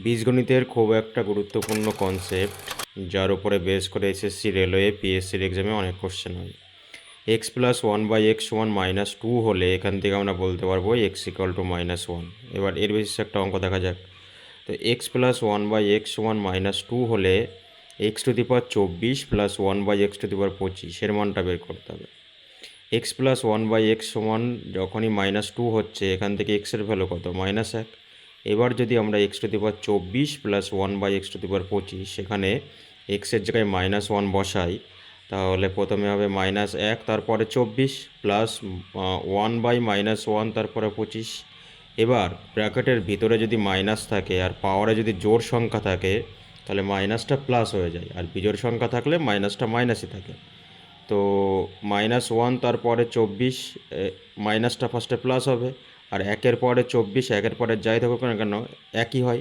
বীজগণিতের খুব একটা গুরুত্বপূর্ণ কনসেপ্ট, যার উপরে বেস করে এসএসসি, রেলওয়ে, পিএসসির এক্সামে অনেক কোশ্চেন হয়। X plus one by x সমান মাইনাস টু হলে এখান থেকে আমরা বলতে পারবো x equal to minus one. এবার এর বেসিসে একটা অঙ্ক দেখা যাক। তো x plus one by x সমান মাইনাস টু হলে x to the power 24 plus one by x to the power 25 এর মানটা বের করতে হবে। X plus one by x সমান যখনই মাইনাস টু হচ্ছে, এখান থেকে এক্সের ভ্যালু কত? মাইনাস এক। এবার যদি আমরা x to the power 24 plus one by x to the power 25 সেখানে এক্সের জায়গায় মাইনাস ওয়ান বসাই, তাহলে প্রথমে হবে মাইনাস এক, তারপরে 24 plus one by minus one, তারপরে 25। এবার ব্র্যাকেটের ভিতরে যদি মাইনাস থাকে আর পাওয়ারে যদি জোড় সংখ্যা থাকে, তাহলে মাইনাসটা প্লাস হয়ে যায়, আর বিজোড় সংখ্যা থাকলে মাইনাসটা মাইনাসই থাকে। তো মাইনাস ওয়ান তারপরে 24, মাইনাসটা ফার্স্টে প্লাস হবে, আর একের পরে 24, একের পরে যাই থাকুক না কেন একই হয়।